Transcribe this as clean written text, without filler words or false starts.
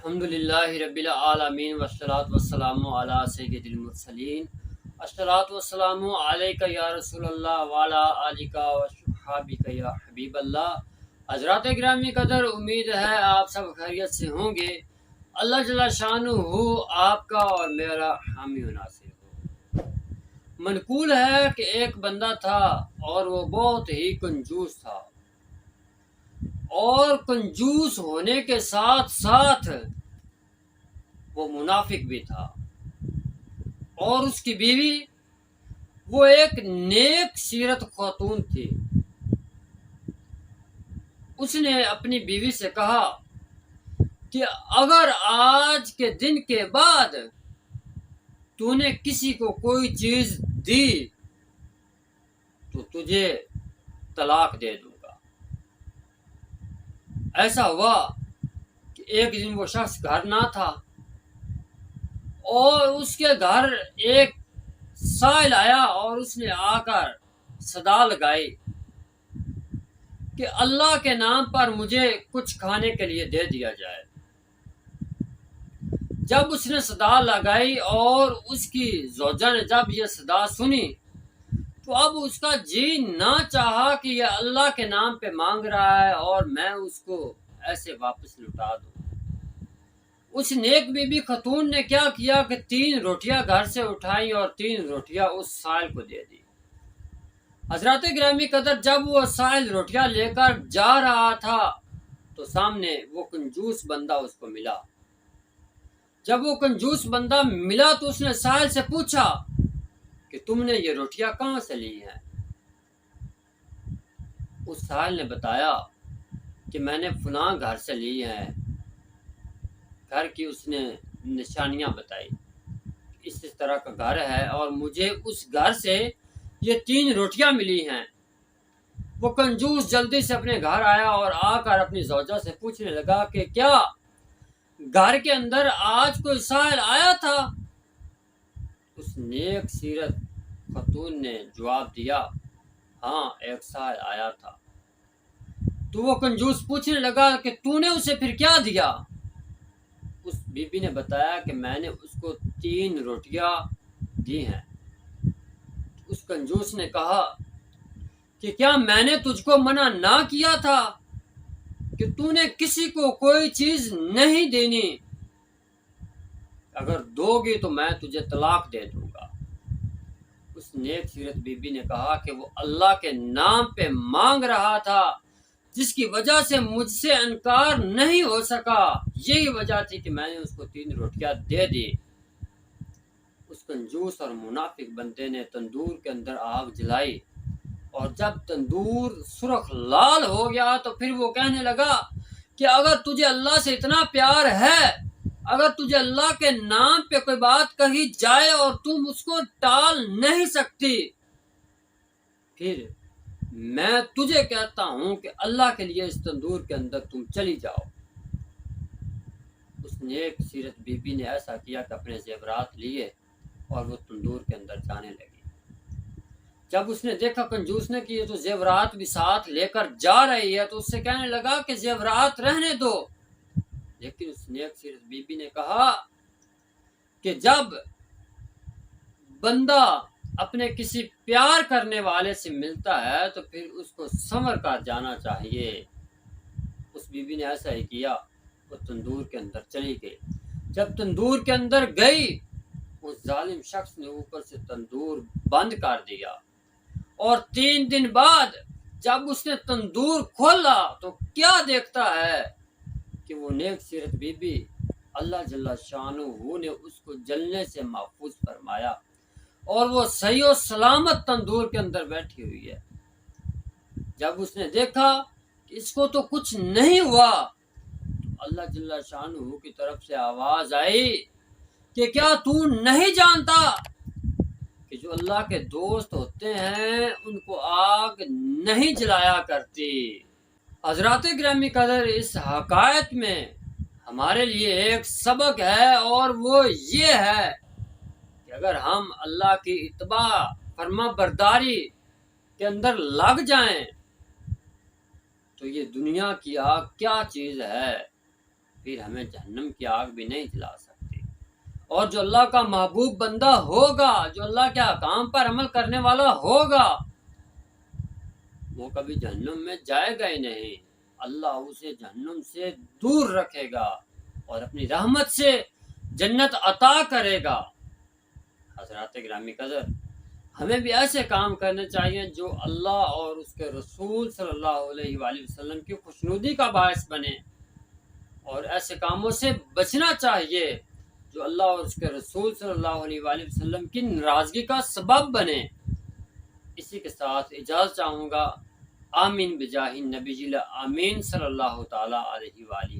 الحمدللہ رب العالمین والصلاة والسلام علی سید المرسلین الصلاة والسلام علیک یا رسول اللہ وعلی آلک وصحابک یا حبیب اللہ۔ حضرات گرامی قدر، امید ہے آپ سب خیریت سے ہوں گے۔ اللہ جل شانہ آپ کا اور میرا حامی و ناصر ہو۔ منقول ہے کہ ایک بندہ تھا اور وہ بہت ہی کنجوس تھا، اور کنجوس ہونے کے ساتھ ساتھ وہ منافق بھی تھا، اور اس کی بیوی وہ ایک نیک سیرت خاتون تھی۔ اس نے اپنی بیوی سے کہا کہ اگر آج کے دن کے بعد تو نے کسی کو کوئی چیز دی تو تجھے طلاق دے دوں گا۔ ایسا ہوا کہ ایک دن وہ شخص گھر نہ تھا، اور اس کے گھر ایک سائل آیا اور اس نے آ کر صدا لگائی کہ اللہ کے نام پر مجھے کچھ کھانے کے لیے دے دیا جائے۔ جب اس نے صدا لگائی اور اس کی زوجہ نے جب یہ صدا سنی تو اب اس کا جی نہ چاہا کہ یہ اللہ کے نام پہ مانگ رہا ہے اور میں اس کو ایسے واپس لوٹا دوں۔ اس نیک بی بی خاتون نے کیا کیا کہ 3 روٹیاں گھر سے اٹھائیں اور 3 روٹیاں اس سائل کو دے دی۔ حضرات گرامی قدر، جب وہ سائل روٹیاں لے کر جا رہا تھا تو سامنے وہ کنجوس بندہ اس کو ملا۔ جب وہ کنجوس بندہ ملا تو اس نے سائل سے پوچھا کہ تم نے یہ روٹیاں کہاں سے لی ہیں؟ اس سائل نے بتایا کہ میں نے فلاں گھر سے لی ہیں۔ گھر کی اس نے نشانیاں بتائی، اس طرح کا گھر ہے اور مجھے اس گھر سے یہ 3 روٹیاں ملی ہیں۔ وہ کنجوس جلدی سے اپنے گھر آیا اور آ کر اپنی زوجہ سے پوچھنے لگا کہ کیا گھر کے اندر آج کوئی سائل آیا تھا؟ اس نیک سیرت خاتون نے جواب دیا، ہاں ایک سائل آیا تھا۔ تو وہ کنجوس پوچھنے لگا کہ تو نے اسے پھر کیا دیا؟ اس بی بی نے بتایا کہ میں نے اس کو 3 روٹیاں دی ہیں۔ اس کنجوس نے کہا کہ کیا میں نے تجھ کو منع نہ کیا تھا کہ تو نے کسی کو کوئی چیز نہیں دینی؟ اگر دو گی تو میں تجھے طلاق دے دوں گا۔ اس نیک سیرت بی بی نے کہا کہ وہ اللہ کے نام پہ مانگ رہا تھا، جس کی وجہ سے مجھ سے انکار نہیں ہو سکا، یہی وجہ تھی کہ میں نے اس کو 3 روٹیاں دے دی۔ اس کنجوس اور منافق بندے نے تندور کے اندر آگ جلائی، اور جب تندور سرخ لال ہو گیا تو پھر وہ کہنے لگا کہ اگر تجھے اللہ سے اتنا پیار ہے، اگر تجھے اللہ کے نام پہ کوئی بات کہی جائے اور تم اس کو ٹال نہیں سکتی، پھر میں تجھے کہتا ہوں کہ اللہ کے لیے اس تندور کے اندر تم چلی جاؤ۔ اس نیک سیرت بی بی نے ایسا کیا کہ اپنے زیورات لیے اور وہ تندور کے اندر جانے لگی۔ جب اس نے دیکھا کنجوس نے کہ یہ تو زیورات بھی ساتھ لے کر جا رہی ہے تو اس سے کہنے لگا کہ زیورات رہنے دو، لیکن اس نیک سیرت بی بی نے کہا کہ جب بندہ اپنے کسی پیار کرنے والے سے ملتا ہے تو پھر اس کو سنور کر جانا چاہیے۔ اس بی بی نے ایسا ہی کیا، وہ تندور کے اندر چلی گئی۔ جب تندور کے اندر گئی، اس ظالم شخص نے اوپر سے تندور بند کر دیا، اور 3 دن بعد جب اس نے تندور کھولا تو کیا دیکھتا ہے کہ وہ نیک سیرت بی بی اللہ جل شانہ نے اس کو جلنے سے محفوظ فرمایا، اور وہ صحیح و سلامت تندور کے اندر بیٹھی ہوئی ہے۔ جب اس نے دیکھا کہ اس کو تو کچھ نہیں ہوا تو اللہ جل شانہ کی طرف سے آواز آئی کہ کیا تو نہیں جانتا کہ جو اللہ کے دوست ہوتے ہیں ان کو آگ نہیں جلایا کرتی۔ حضرات گرامی قدر، اس حقائق میں ہمارے لیے ایک سبق ہے، اور وہ یہ ہے کہ اگر ہم اللہ کی اتباع فرما برداری کے اندر لگ جائیں تو یہ دنیا کی آگ کیا چیز ہے، پھر ہمیں جہنم کی آگ بھی نہیں جلا سکتی۔ اور جو اللہ کا محبوب بندہ ہوگا، جو اللہ کے احکام پر عمل کرنے والا ہوگا، وہ کبھی جہنم میں جائے گا ہی نہیں۔ اللہ اسے جہنم سے دور رکھے گا اور اپنی رحمت سے جنت عطا کرے گا۔ حضرات گرامی قدر، ہمیں بھی ایسے کام کرنے چاہیے جو اللہ اور اس کے رسول صلی اللہ علیہ وآلہ وسلم کی خوشنودی کا باعث بنے، اور ایسے کاموں سے بچنا چاہیے جو اللہ اور اس کے رسول صلی اللہ علیہ وآلہ وسلم کی ناراضگی کا سبب بنے۔ اسی کے ساتھ اجازت چاہوں گا۔ آمین بجاہ النبی آمین صلی اللہ تعالی علیہ وآلہ